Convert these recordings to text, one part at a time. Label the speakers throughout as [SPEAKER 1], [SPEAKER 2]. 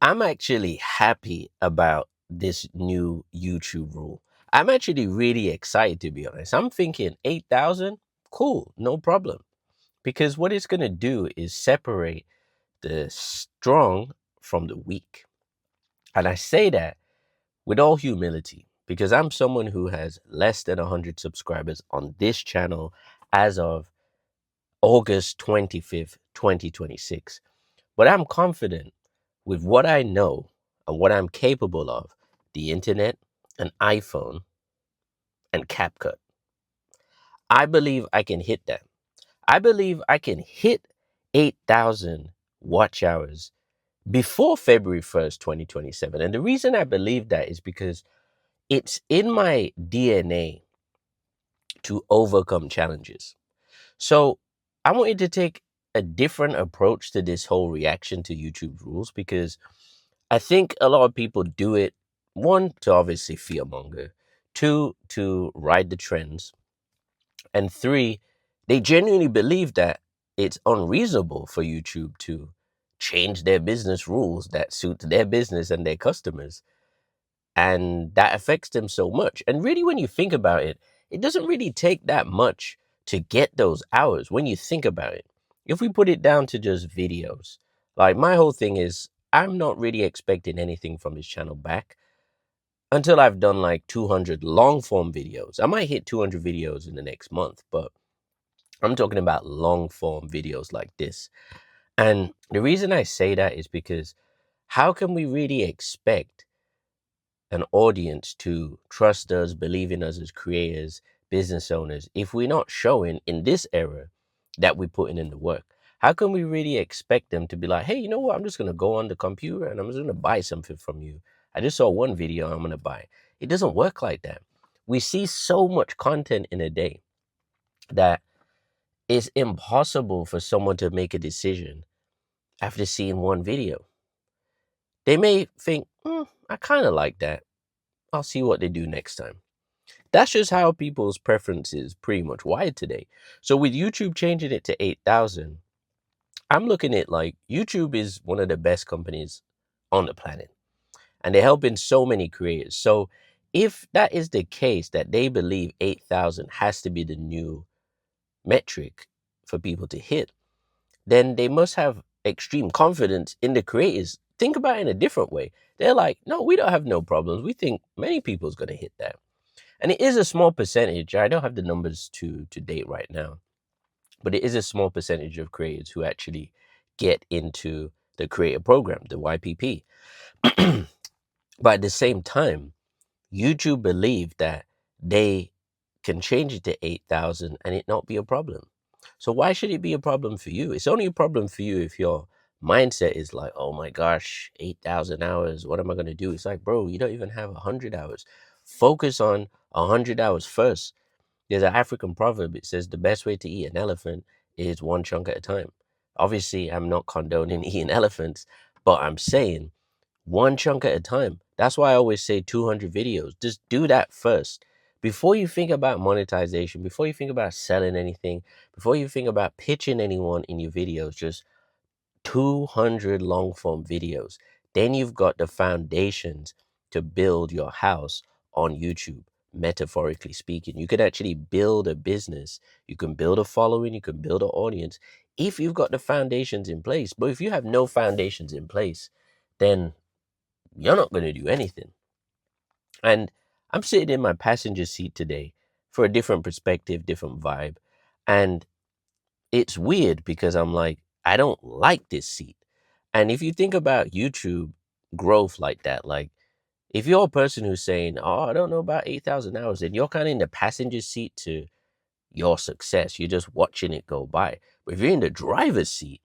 [SPEAKER 1] I'm actually happy about this new YouTube rule. I'm actually really excited, to be honest. I'm thinking 8,000, cool, no problem. Because what it's going to do is separate the strong from the weak. And I say that with all humility because I'm someone who has less than 100 subscribers on this channel as of August 25th, 2026. But I'm confident with what I know and what I'm capable of, the internet, an iPhone, and CapCut. I believe I can hit that. I believe I can hit 8,000 watch hours before February 1st, 2027. And the reason I believe that is because it's in my DNA to overcome challenges. So I want you to take a different approach to this whole reaction to YouTube rules because I think a lot of people do it, one, to obviously fearmonger, two, to ride the trends, and three, they genuinely believe that it's unreasonable for YouTube to change their business rules that suit their business and their customers. And that affects them so much. And really, when you think about it, it doesn't really take that much to get those hours when you think about it. If we put it down to just videos, like my whole thing is, I'm not really expecting anything from this channel back until I've done like 200 long form videos. I might hit 200 videos in the next month, but I'm talking about long form videos like this. And the reason I say that is because how can we really expect an audience to trust us, believe in us as creators, business owners, if we're not showing in this era that we're putting in the work? How can we really expect them to be like, hey, you know what? I'm just going to go on the computer and I'm just going to buy something from you. I just saw one video I'm going to buy. It doesn't work like that. We see so much content in a day that it's impossible for someone to make a decision after seeing one video. They may think, I kind of like that. I'll see what they do next time. That's just how people's preferences pretty much wired today. So with YouTube changing it to 8,000, I'm looking at like YouTube is one of the best companies on the planet and they're helping so many creators. So if that is the case that they believe 8,000 has to be the new metric for people to hit, then they must have extreme confidence in the creators. Think about it in a different way. They're like, no, we don't have no problems. We think many people's going to hit that. And it is a small percentage. I don't have the numbers to date right now, but it is a small percentage of creators who actually get into the creator program, the YPP. But at the same time, YouTube believe that they can change it to 8,000 and it not be a problem. So why should it be a problem for you? It's only a problem for you if your mindset is like, oh my gosh, 8,000 hours. What am I going to do? It's like, bro, you don't even have 100 hours. Focus on 100 hours first. There's an African proverb. It says the best way to eat an elephant is one chunk at a time. Obviously, I'm not condoning eating elephants, but I'm saying one chunk at a time. That's why I always say 200 videos. Just do that first. Before you think about monetization, before you think about selling anything, before you think about pitching anyone in your videos, just 200 long form videos. Then you've got the foundations to build your house on YouTube, metaphorically speaking. You could actually build a business, you can build a following, you can build an audience if you've got the foundations in place. But if you have no foundations in place, then you're not going to do anything. And I'm sitting in my passenger seat today for a different perspective, different vibe. And it's weird because I'm like, I don't like this seat. And if you think about YouTube growth like that, like if you're a person who's saying, oh, I don't know about 8,000 hours, then you're kind of in the passenger seat to your success. You're just watching it go by. But if you're in the driver's seat,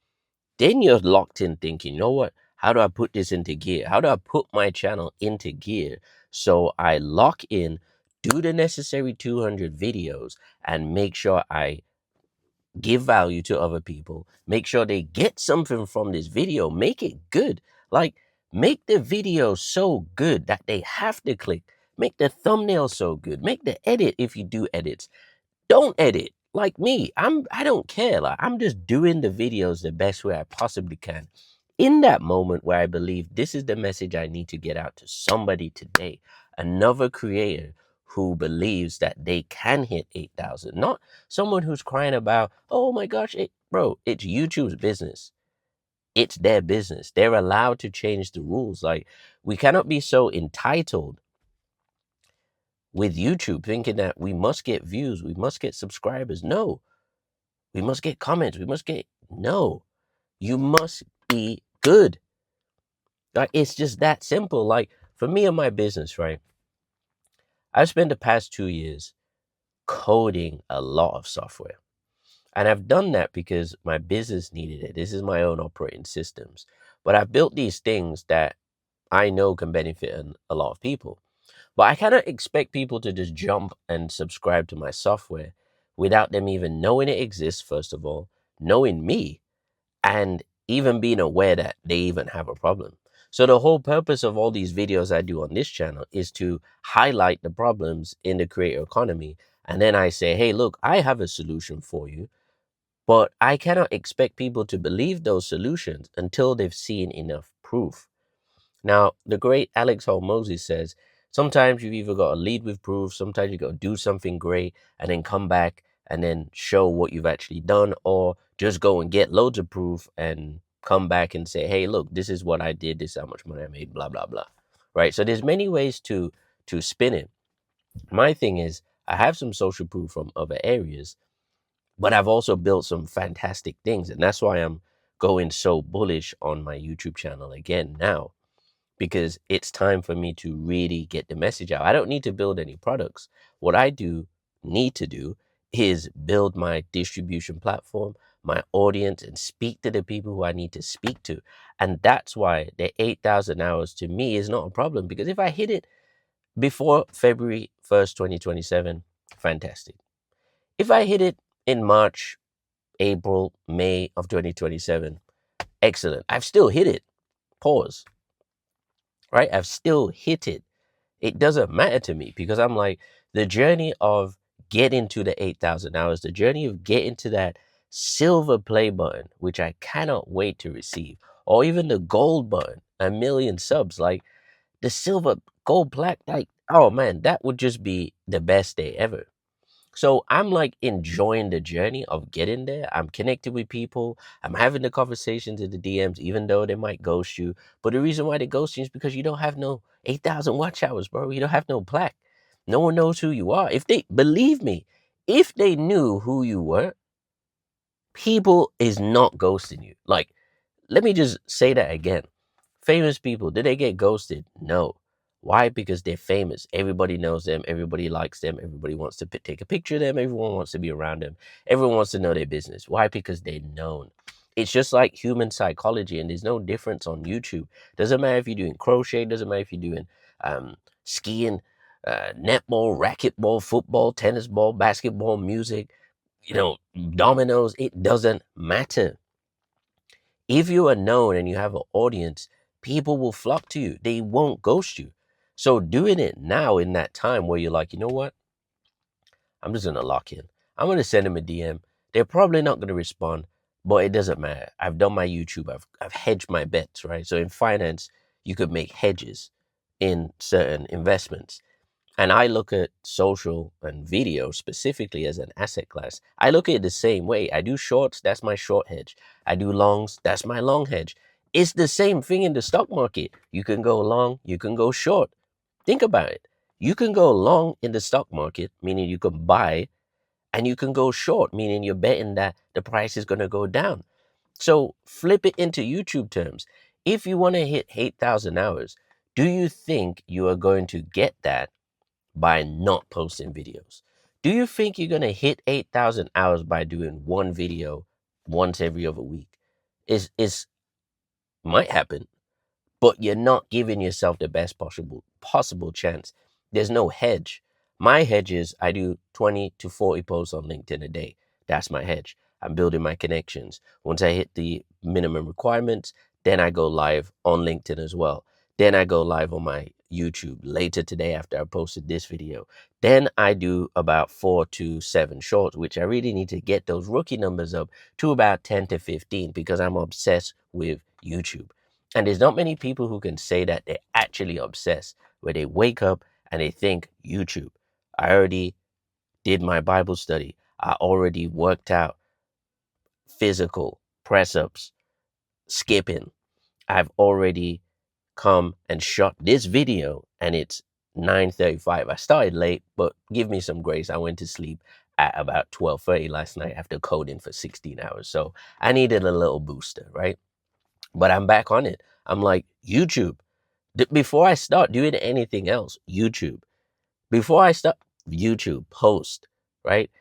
[SPEAKER 1] then you're locked in thinking, you know what? How do I put this into gear? How do I put my channel into gear so I lock in, do the necessary 200 videos, and make sure I give value to other people, make sure they get something from this video, make it good. Like, make the video so good that they have to click, make the thumbnail so good, make the edit if you do edits. Don't edit like me. I don't care. Like, I'm just doing the videos the best way I possibly can. In that moment where I believe this is the message I need to get out to somebody today, another creator who believes that they can hit 8,000, not someone who's crying about, oh my gosh, bro, it's YouTube's business. It's their business. They're allowed to change the rules. Like, we cannot be so entitled with YouTube thinking that we must get views, we must get subscribers. No, we must get comments. No, you must be good. Like, it's just that simple. Like, for me and my business, right? I've spent the past 2 years coding a lot of software. And I've done that because my business needed it. This is my own operating systems. But I've built these things that I know can benefit a lot of people. But I cannot expect people to just jump and subscribe to my software without them even knowing it exists, first of all, knowing me, and even being aware that they even have a problem. So the whole purpose of all these videos I do on this channel is to highlight the problems in the creator economy. And then I say, hey, look, I have a solution for you, but I cannot expect people to believe those solutions until they've seen enough proof. Now, the great Alex Moses says, sometimes you've either got to lead with proof, sometimes you got to do something great and then come back and then show what you've actually done, or just go and get loads of proof and come back and say, hey, look, this is what I did, this is how much money I made, blah, blah, blah. Right? So there's many ways to spin it. My thing is, I have some social proof from other areas, but I've also built some fantastic things. And that's why I'm going so bullish on my YouTube channel again now, because it's time for me to really get the message out. I don't need to build any products. What I need to do is build my distribution platform, my audience, and speak to the people who I need to speak to. And that's why the 8,000 hours to me is not a problem, because if I hit it before February 1st, 2027, fantastic. If I hit it in March, April, May of 2027, excellent. I've still hit it. Pause. Right? I've still hit it. It doesn't matter to me, because I'm like, the journey of getting to the 8,000 hours, the journey of getting to that silver play button, which I cannot wait to receive, or even the gold button, 1,000,000 subs, like the silver gold plaque, like, oh man, that would just be the best day ever. So I'm like enjoying the journey of getting there. I'm connected with people. I'm having the conversations in the DMs, even though they might ghost you. But the reason why they ghost you is because you don't have no 8,000 watch hours, bro. You don't have no plaque. No one knows who you are. If they, believe me, if they knew who you were, people is not ghosting you. Like, let me just say that again. Famous people, did they get ghosted? No. Why? Because they're famous. Everybody knows them. Everybody likes them. Everybody wants to take a picture of them. Everyone wants to be around them. Everyone wants to know their business. Why? Because they're known. It's just like human psychology, and there's no difference on YouTube. Doesn't matter if you're doing crochet. Doesn't matter if you're doing skiing, netball, racquetball, football, tennis ball, basketball, music, dominoes. It doesn't matter. If you are known and you have an audience, people will flock to you. They won't ghost you. So doing it now in that time where you're like, you know what? I'm just going to lock in. I'm going to send them a DM. They're probably not going to respond, but it doesn't matter. I've done my YouTube. I've hedged my bets, right? So in finance, you could make hedges in certain investments. And I look at social and video specifically as an asset class. I look at it the same way. I do shorts, that's my short hedge. I do longs, that's my long hedge. It's the same thing in the stock market. You can go long, you can go short. Think about it. You can go long in the stock market, meaning you can buy, and you can go short, meaning you're betting that the price is going to go down. So flip it into YouTube terms. If you want to hit 8,000 hours, do you think you are going to get that by not posting videos? Do you think you're going to hit 8,000 hours by doing one video once every other week? Is might happen, but you're not giving yourself the best possible chance. There's no hedge. My hedge is I do 20 to 40 posts on LinkedIn a day. That's my hedge. I'm building my connections. Once I hit the minimum requirements, then I go live on LinkedIn as well. Then I go live on my YouTube later today after I posted this video. Then I do about 4 to 7 shorts, which I really need to get those rookie numbers up to about 10 to 15, because I'm obsessed with YouTube. And there's not many people who can say that they're actually obsessed, where they wake up and they think YouTube. I already did my Bible study. I already worked out physical, press ups, skipping. I've already come and shot this video and it's 9:35. I started late, but give me some grace. I went to sleep at about 12:30 last night after coding for 16 hours. So I needed a little booster, right? But I'm back on it. I'm like, YouTube. Before I start doing anything else, YouTube. Before I start, YouTube, post, right?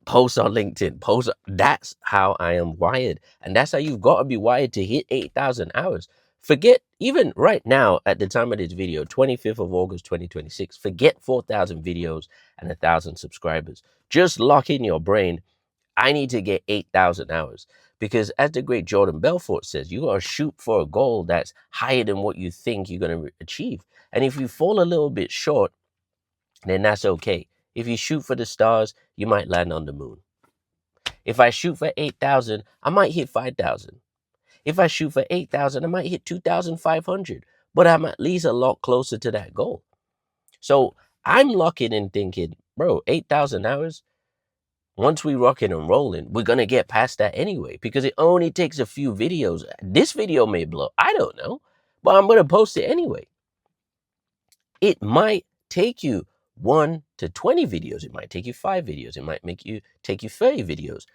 [SPEAKER 1] Post on LinkedIn, post. That's how I am wired. And that's how you've got to be wired to hit 8,000 hours. Forget, even right now, at the time of this video, 25th of August, 2026, forget 4,000 videos and 1,000 subscribers. Just lock in your brain. I need to get 8,000 hours. Because as the great Jordan Belfort says, you got to shoot for a goal that's higher than what you think you're going to achieve. And if you fall a little bit short, then that's okay. If you shoot for the stars, you might land on the moon. If I shoot for 8,000, I might hit 5,000. If I shoot for 8,000, I might hit 2,500. But I'm at least a lot closer to that goal. So I'm locking in thinking, bro, 8,000 hours, once we rocking and rolling, we're going to get past that anyway, because it only takes a few videos. This video may blow. I don't know, but I'm going to post it anyway. It might take you 1 to 20 videos. It might take you 5 videos. It might take you 30 videos.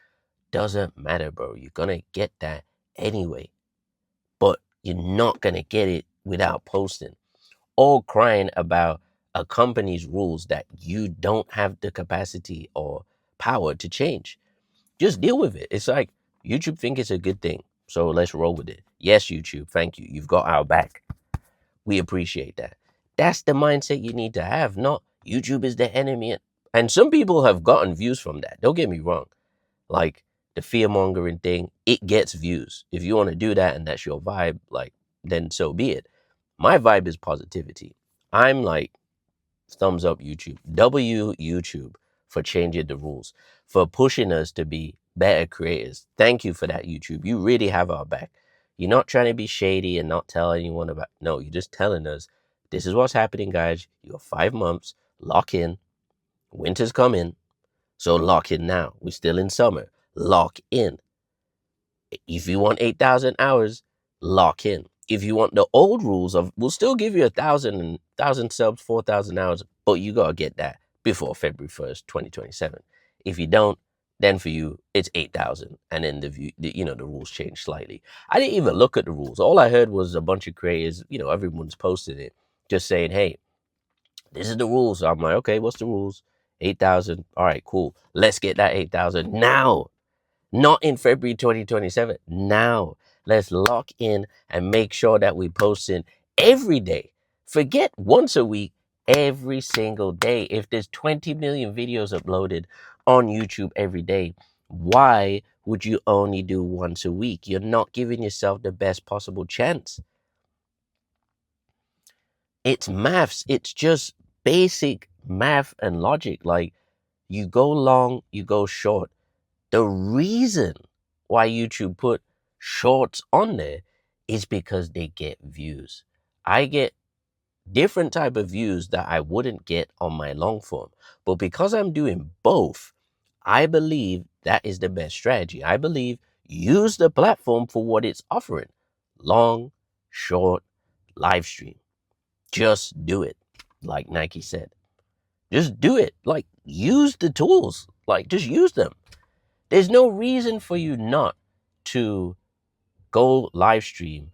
[SPEAKER 1] Doesn't matter, bro. You're going to get that anyway. But you're not going to get it without posting. All crying about a company's rules that you don't have the capacity or power to change. Just deal with it. It's like YouTube think it's a good thing. So let's roll with it. Yes, YouTube, thank you. You've got our back. We appreciate that. That's the mindset you need to have, not YouTube is the enemy. And some people have gotten views from that. Don't get me wrong. Like the fear mongering thing, it gets views. If you want to do that and that's your vibe, like, then so be it. My vibe is positivity. I'm like, thumbs up YouTube. YouTube for changing the rules, for pushing us to be better creators. Thank you for that, YouTube. You really have our back. You're not trying to be shady and not tell anyone about. No, you're just telling us this is what's happening, guys. You got 5 months. Lock in. Winter's coming. So lock in now. We're still in summer. Lock in. If you want 8,000 hours, lock in. If you want the old rules of, we'll still give you 1,000 subs, 4,000 hours, but you got to get that before February 1st, 2027. If you don't, then for you, it's 8,000. And then the rules change slightly. I didn't even look at the rules. All I heard was a bunch of creators, everyone's posted it, just saying, hey, this is the rules. So I'm like, okay, what's the rules? 8,000. All right, cool. Let's get that 8,000 now. Not in February 2027. Now, let's lock in and make sure that we post in every day. Forget once a week, every single day. If there's 20 million videos uploaded on YouTube every day, why would you only do once a week? You're not giving yourself the best possible chance. It's maths. It's just basic math and logic. Like, you go long, you go short. The reason why YouTube put shorts on there is because they get views. I get different type of views that I wouldn't get on my long form. But because I'm doing both, I believe that is the best strategy. I believe use the platform for what it's offering. Long, short, live stream. Just do it. Like Nike said. Just do it. Like, use the tools. Like, just use them. There's no reason for you not to go live stream,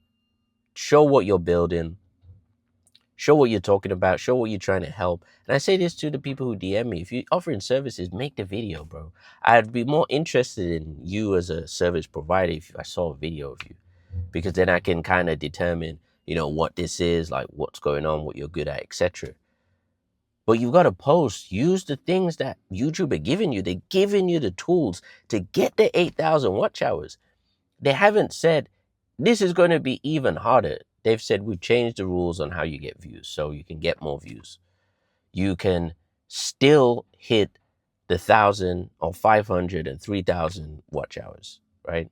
[SPEAKER 1] show what you're building, show what you're talking about, show what you're trying to help. And I say this to the people who DM me. If you're offering services, make the video, bro. I'd be more interested in you as a service provider if I saw a video of you, because then I can kind of determine, what this is, like what's going on, what you're good at, etc. But you've got to post. Use the things that YouTube are giving you. They're giving you the tools to get the 8,000 watch hours. They haven't said this is going to be even harder. They've said we've changed the rules on how you get views, so you can get more views. You can still hit the 1,000 or 500 and 3,000 watch hours, right?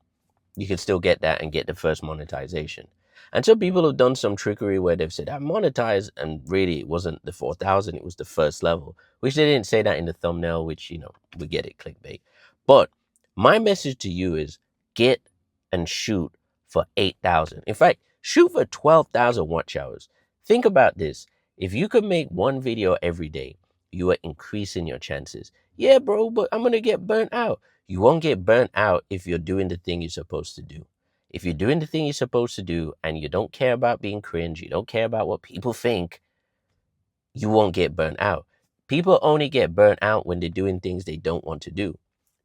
[SPEAKER 1] you can still get that and get the first monetization. And so people have done some trickery where they've said, I monetized, and really it wasn't the 4,000, it was the first level, which they didn't say that in the thumbnail, which, we get it, clickbait. But my message to you is get and shoot for 8,000. In fact, shoot for 12,000 watch hours. Think about this. If you could make one video every day, you are increasing your chances. Yeah, bro, but I'm going to get burnt out. You won't get burnt out if you're doing the thing you're supposed to do. If you're doing the thing you're supposed to do and you don't care about being cringe, you don't care about what people think, you won't get burnt out. People only get burnt out when they're doing things they don't want to do,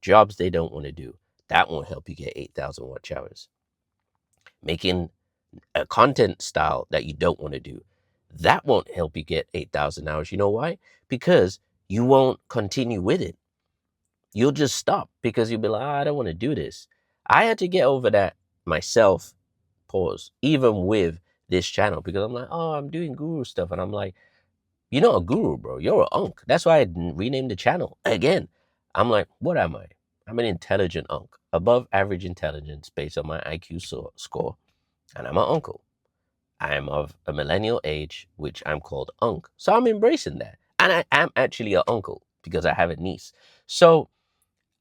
[SPEAKER 1] jobs they don't want to do. That won't help you get 8,000 watch hours. Making a content style that you don't want to do, that won't help you get 8,000 hours. You know why? Because you won't continue with it. You'll just stop because you'll be like, I don't want to do this. I had to get over that myself, pause, even with this channel, because I'm like, oh, I'm doing guru stuff. And I'm like, you're not a guru, bro. You're an unk. That's why I renamed the channel. Again, I'm like, what am I? I'm an intelligent unk, above average intelligence based on my IQ score. And I'm an uncle. I am of a millennial age, which I'm called unk. So I'm embracing that. And I am actually an uncle because I have a niece. So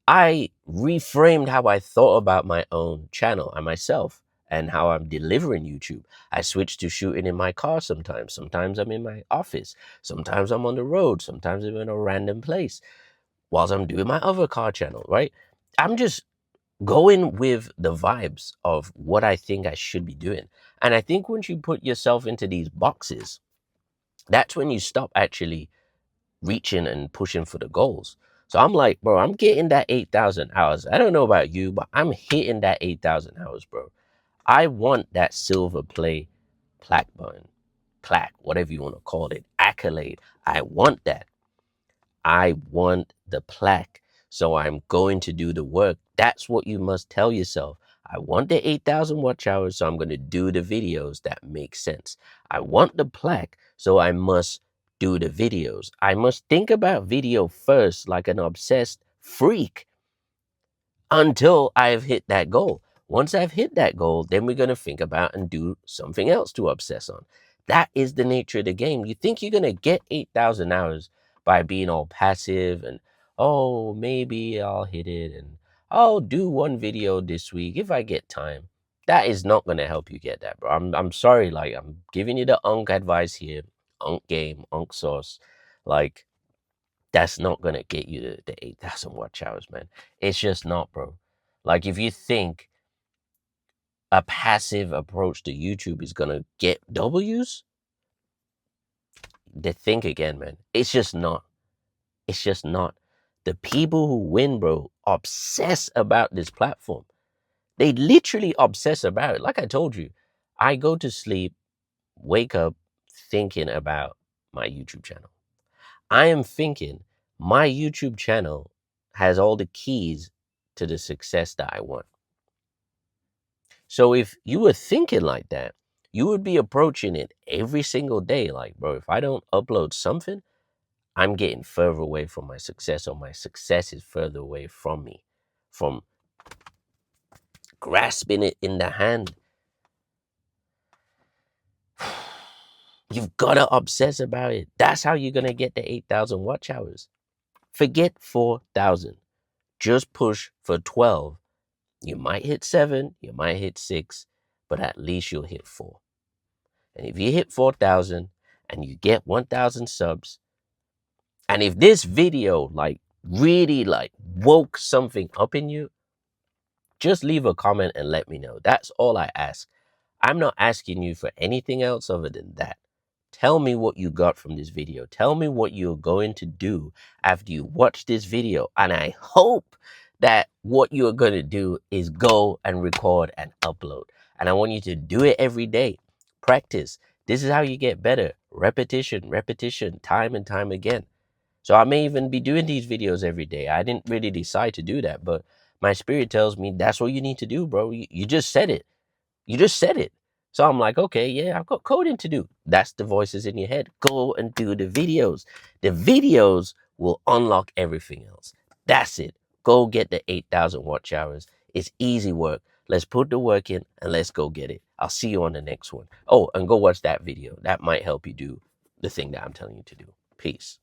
[SPEAKER 1] I reframed how I thought about my own channel and myself and how I'm delivering YouTube. I switched to shooting in my car sometimes. Sometimes I'm in my office. Sometimes I'm on the road. Sometimes I'm in a random place whilst I'm doing my other car channel, right? I'm just going with the vibes of what I think I should be doing. And I think once you put yourself into these boxes, that's when you stop actually reaching and pushing for the goals. So I'm like, bro, I'm getting that 8,000 hours. I don't know about you, but I'm hitting that 8,000 hours, bro. I want that silver play plaque button, plaque, whatever you want to call it, accolade. I want that. I want the plaque. So I'm going to do the work. That's what you must tell yourself. I want the 8,000 watch hours, so I'm going to do the videos that make sense. I want the plaque, so I must do the videos. I must think about video first like an obsessed freak until I've hit that goal. Once I've hit that goal, then we're going to think about and do something else to obsess on. That is the nature of the game. You think you're going to get 8,000 hours by being all passive and, oh, maybe I'll hit it and I'll do one video this week if I get time. That is not going to help you get that, bro. I'm sorry. Like, I'm giving you the unk advice here. Unk game, unk sauce. Like, that's not going to get you the 8,000 watch hours, man. It's just not, bro. Like, if you think a passive approach to YouTube is going to get W's, then think again, man. It's just not. It's just not. The people who win, bro, obsess about this platform. They literally obsess about it. Like I told you, I go to sleep, wake up thinking about my YouTube channel. I am thinking my YouTube channel has all the keys to the success that I want. So if you were thinking like that, you would be approaching it every single day. Like, bro, if I don't upload something, I'm getting further away from my success, or my success is further away from me, from grasping it in the hand. You've got to obsess about it. That's how you're going to get the 8,000 watch hours. Forget 4,000. Just push for 12. You might hit 7, you might hit 6, but at least you'll hit 4. And if you hit 4,000 and you get 1,000 subs, and if this video really woke something up in you, just leave a comment and let me know. That's all I ask. I'm not asking you for anything else other than that. Tell me what you got from this video. Tell me what you're going to do after you watch this video. And I hope that what you're going to do is go and record and upload. And I want you to do it every day. Practice. This is how you get better. Repetition, repetition, time and time again. So I may even be doing these videos every day. I didn't really decide to do that, but my spirit tells me that's what you need to do, bro. You just said it. You just said it. So I'm like, okay, yeah, I've got coding to do. That's the voices in your head. Go and do the videos. The videos will unlock everything else. That's it. Go get the 8,000 watch hours. It's easy work. Let's put the work in and let's go get it. I'll see you on the next one. Oh, and go watch that video. That might help you do the thing that I'm telling you to do. Peace.